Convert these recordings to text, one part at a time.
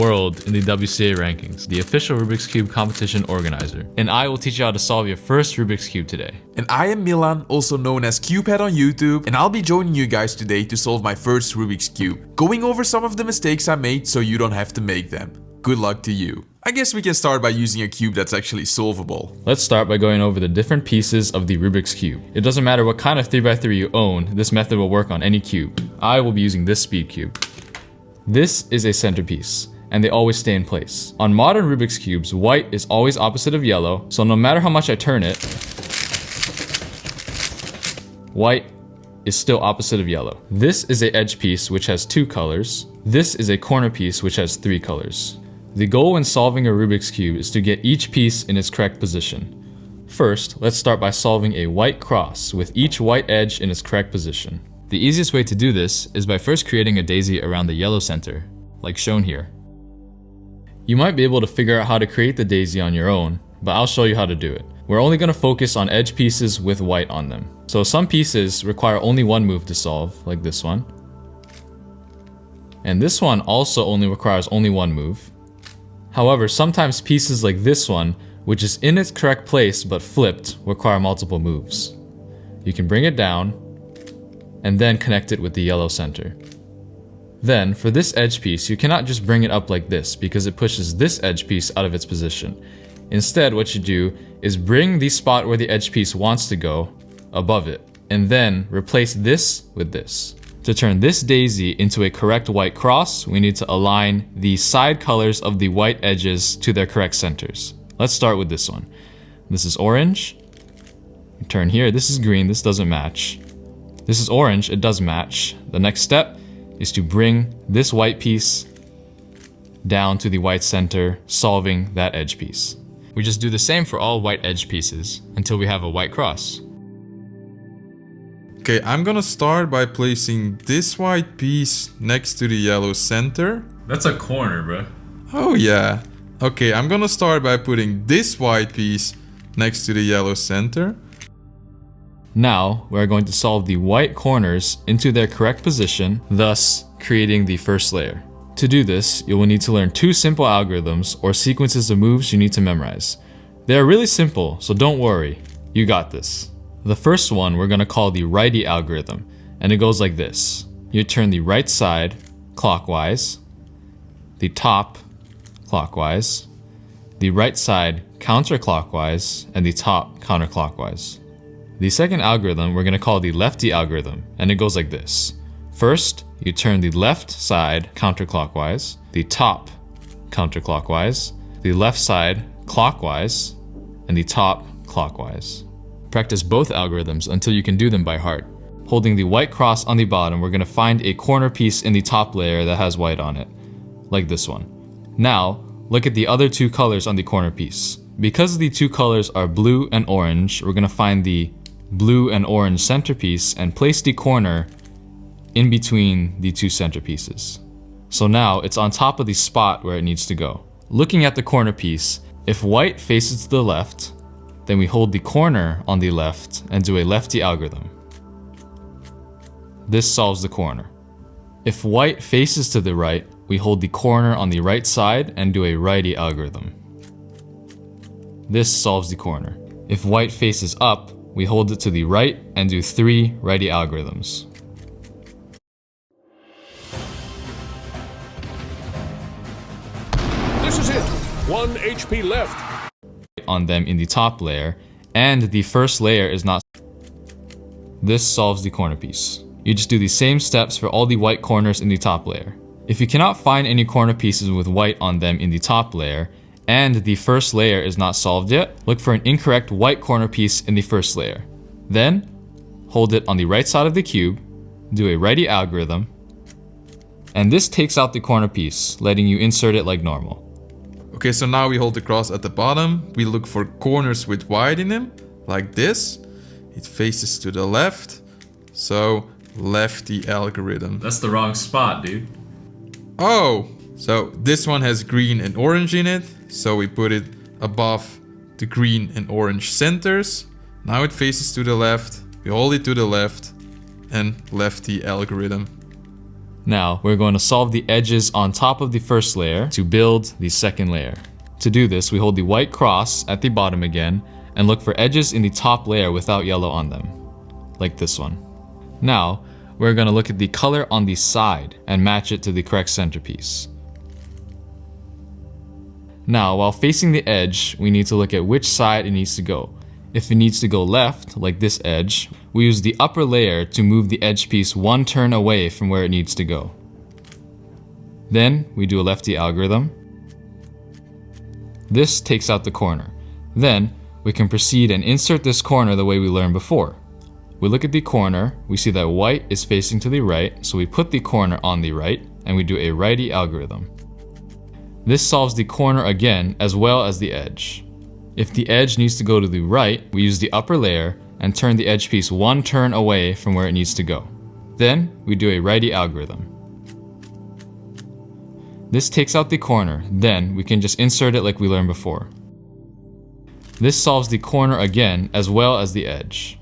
world in the WCA rankings, the official Rubik's Cube competition organizer. And I will teach you how to solve your first Rubik's Cube today. And I am Milan, also known as Cubehead on YouTube, and I'll be joining you guys today to solve my first Rubik's Cube, going over some of the mistakes I made so you don't have to make them. Good luck to you. I guess we can start by using a cube that's actually solvable. Let's start by going over the different pieces of the Rubik's Cube. It doesn't matter what kind of 3x3 you own, this method will work on any cube. I will be using this speed cube. This is a centerpiece, and they always stay in place. On modern Rubik's Cubes, white is always opposite of yellow, so no matter how much I turn it, white is still opposite of yellow. This is an edge piece which has 2 colors. This is a corner piece which has 3 colors. The goal when solving a Rubik's Cube is to get each piece in its correct position. First, let's start by solving a white cross with each white edge in its correct position. The easiest way to do this is by first creating a daisy around the yellow center, like shown here. You might be able to figure out how to create the daisy on your own, but I'll show you how to do it. We're only going to focus on edge pieces with white on them. So some pieces require only one move to solve, like this one. And this one also only requires only one move. However, sometimes pieces like this one, which is in its correct place but flipped, require multiple moves. You can bring it down and then connect it with the yellow center. Then, for this edge piece, you cannot just bring it up like this because it pushes this edge piece out of its position. Instead, what you do is bring the spot where the edge piece wants to go above it, and then replace this with this. To turn this daisy into a correct white cross, we need to align the side colors of the white edges to their correct centers. Let's start with this one. This is orange. Turn here, this is green, this doesn't match. This is orange, it does match. The next step is to bring this white piece down to the white center, solving that edge piece. We just do the same for all white edge pieces until we have a white cross. Okay, I'm gonna start by placing this white piece next to the yellow center. That's a corner, bro. Oh yeah. Okay, I'm gonna start by putting this white piece next to the yellow center. Now, we're going to solve the white corners into their correct position, thus creating the first layer. To do this, you will need to learn 2 simple algorithms or sequences of moves you need to memorize. They are really simple, so don't worry, you got this. The first one we're going to call the righty algorithm, and it goes like this. You turn the right side clockwise, the top clockwise, the right side counterclockwise, and the top counterclockwise. The second algorithm we're going to call the lefty algorithm, and it goes like this. First, you turn the left side counterclockwise, the top counterclockwise, the left side clockwise, and the top clockwise. Practice both algorithms until you can do them by heart. Holding the white cross on the bottom, we're going to find a corner piece in the top layer that has white on it, like this one. Now, look at the other 2 colors on the corner piece. Because the 2 colors are blue and orange, we're going to find the blue and orange centerpiece and place the corner in between the 2 centerpieces. So now it's on top of the spot where it needs to go. Looking at the corner piece, if white faces to the left, then we hold the corner on the left and do a lefty algorithm. This solves the corner. If white faces to the right, we hold the corner on the right side and do a righty algorithm. This solves the corner. If white faces up, we hold it to the right and do 3 righty algorithms. This is it. 1 HP left. On them in the top layer, and the first layer is not. This solves the corner piece. You just do the same steps for all the white corners in the top layer. If you cannot find any corner pieces with white on them in the top layer, and the first layer is not solved yet, look for an incorrect white corner piece in the first layer. Then, hold it on the right side of the cube, do a righty algorithm, and this takes out the corner piece, letting you insert it like normal. Okay, so now we hold the cross at the bottom. We look for corners with white in them, like this. It faces to the left, so lefty algorithm. That's the wrong spot, dude. Oh, so this one has green and orange in it, so we put it above the green and orange centers. Now it faces to the left, we hold it to the left, and lefty algorithm. Now, we're going to solve the edges on top of the first layer to build the second layer. To do this, we hold the white cross at the bottom again and look for edges in the top layer without yellow on them, like this one. Now, we're going to look at the color on the side and match it to the correct centerpiece. Now, while facing the edge, we need to look at which side it needs to go. If it needs to go left, like this edge, we use the upper layer to move the edge piece one turn away from where it needs to go. Then, we do a lefty algorithm. This takes out the corner. Then, we can proceed and insert this corner the way we learned before. We look at the corner, we see that white is facing to the right, so we put the corner on the right, and we do a righty algorithm. This solves the corner again, as well as the edge. If the edge needs to go to the right, we use the upper layer and turn the edge piece one turn away from where it needs to go. Then, we do a righty algorithm. This takes out the corner, then we can just insert it like we learned before. This solves the corner again, as well as the edge.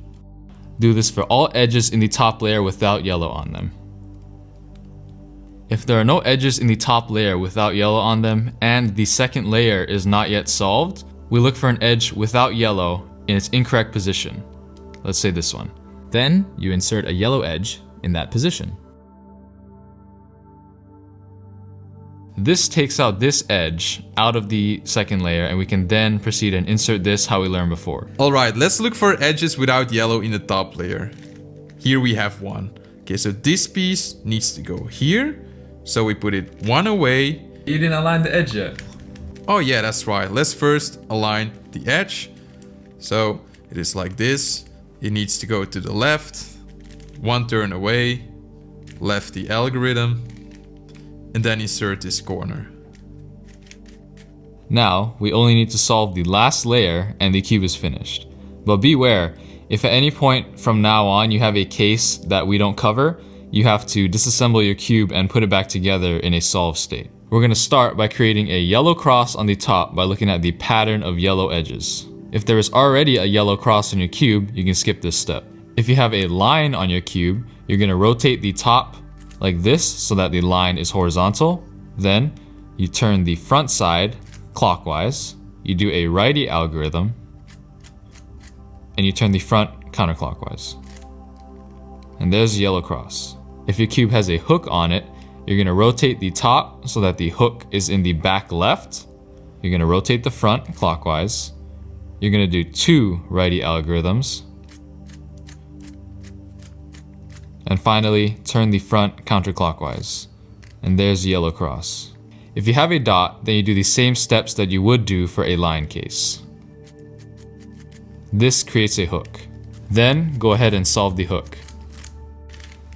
Do this for all edges in the top layer without yellow on them. If there are no edges in the top layer without yellow on them, and the second layer is not yet solved, we look for an edge without yellow in its incorrect position. Let's say this one. Then you insert a yellow edge in that position. This takes out this edge out of the second layer, and we can then proceed and insert this how we learned before. Alright, let's look for edges without yellow in the top layer. Here we have one. Okay, so this piece needs to go here. So we put it one away. You didn't align the edge yet. Oh yeah, that's right. Let's first align the edge. So it is like this. It needs to go to the left. One turn away. Lefty algorithm. And then insert this corner. Now, we only need to solve the last layer and the cube is finished. But beware, if at any point from now on you have a case that we don't cover, you have to disassemble your cube and put it back together in a solved state. We're going to start by creating a yellow cross on the top by looking at the pattern of yellow edges. If there is already a yellow cross on your cube, you can skip this step. If you have a line on your cube, you're going to rotate the top like this so that the line is horizontal. Then you turn the front side clockwise, you do a righty algorithm, and you turn the front counterclockwise. And there's the yellow cross. If your cube has a hook on it, you're going to rotate the top so that the hook is in the back left. You're going to rotate the front clockwise. You're going to do 2 righty algorithms. And finally, turn the front counterclockwise. And there's the yellow cross. If you have a dot, then you do the same steps that you would do for a line case. This creates a hook. Then go ahead and solve the hook.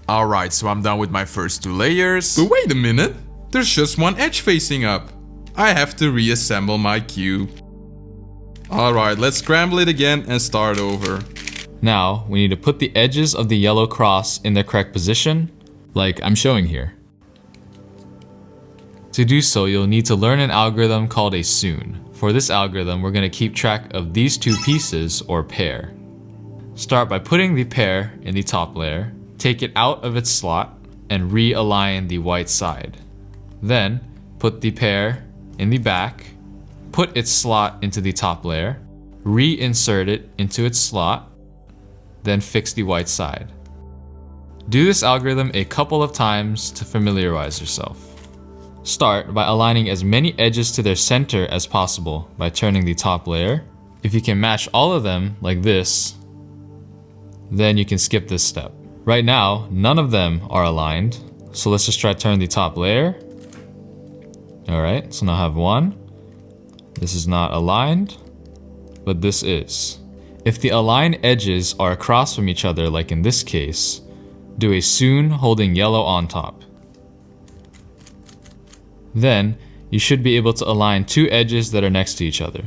Alright, so I'm done with my first 2 layers. But wait a minute, there's just one edge facing up. I have to reassemble my cube. Alright, let's scramble it again and start over. Now, we need to put the edges of the yellow cross in their correct position, like I'm showing here. To do so, you'll need to learn an algorithm called a soon. For this algorithm, we're going to keep track of these 2 pieces, or pair. Start by putting the pair in the top layer, take it out of its slot, and realign the white side. Then, put the pair in the back, put its slot into the top layer, reinsert it into its slot, then fix the white side. Do this algorithm a couple of times to familiarize yourself. Start by aligning as many edges to their center as possible by turning the top layer. If you can match all of them like this, then you can skip this step. Right now, none of them are aligned, so let's just try to turn the top layer. Alright, so now I have one. This is not aligned, but this is. If the aligned edges are across from each other, like in this case, do a soon holding yellow on top. Then, you should be able to align 2 edges that are next to each other.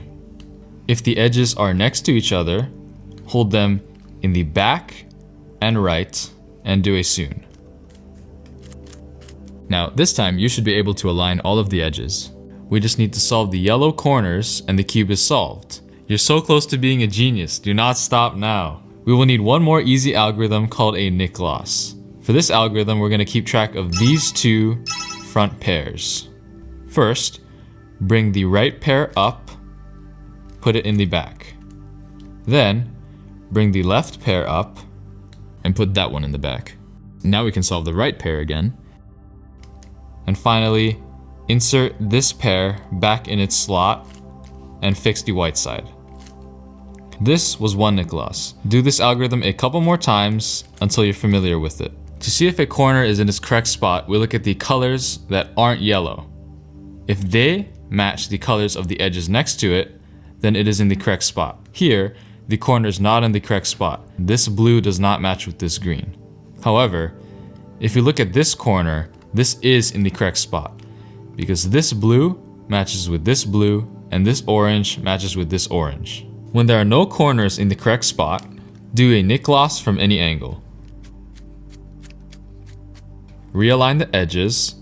If the edges are next to each other, hold them in the back and right, and do a soon. Now, this time you should be able to align all of the edges. We just need to solve the yellow corners and the cube is solved. You're so close to being a genius, do not stop now. We will need one more easy algorithm called a nick loss. For this algorithm, we're going to keep track of these two front pairs. First, bring the right pair up, put it in the back. Then, bring the left pair up, and put that one in the back. Now we can solve the right pair again. And finally, insert this pair back in its slot and fix the white side. This was one nick loss. Do this algorithm a couple more times until you're familiar with it. To see if a corner is in its correct spot, we look at the colors that aren't yellow. If they match the colors of the edges next to it, then it is in the correct spot. Here, the corner is not in the correct spot. This blue does not match with this green. However, if you look at this corner, this is in the correct spot because this blue matches with this blue and this orange matches with this orange. When there are no corners in the correct spot, do a nick loss from any angle. Realign the edges,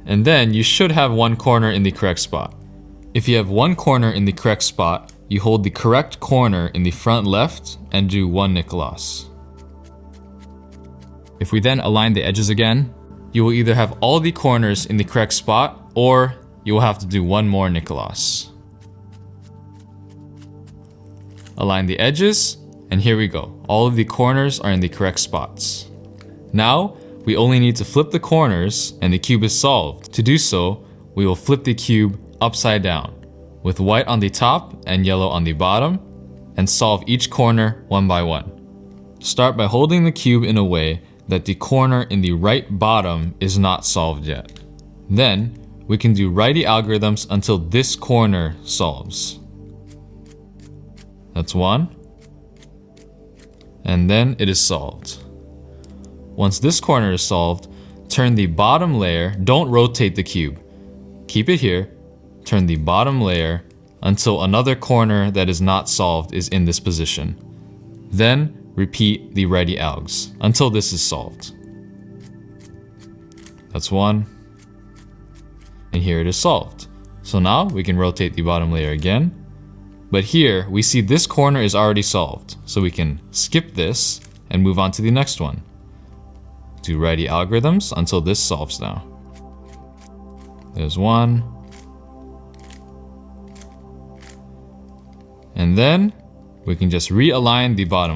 and then you should have one corner in the correct spot. If you have one corner in the correct spot, you hold the correct corner in the front left and do one nick loss. If we then align the edges again, You will either have all the corners in the correct spot, or you will have to do one more nick loss. Align the edges, and here we go. All of the corners are in the correct spots. Now, we only need to flip the corners and the cube is solved. To do so, we will flip the cube upside down, with white on the top and yellow on the bottom, and solve each corner one by one. Start by holding the cube in a way that the corner in the right bottom is not solved yet. Then, we can do righty algorithms until this corner solves. That's one. And then it is solved. Once this corner is solved, turn the bottom layer, don't rotate the cube. Keep it here, turn the bottom layer until another corner that is not solved is in this position. Then, repeat the righty algs until this is solved. That's one. And here it is solved. So now we can rotate the bottom layer again. But here we see this corner is already solved. So we can skip this and move on to the next one. Do righty algorithms until this solves now. There's one. And then we can just realign the bottom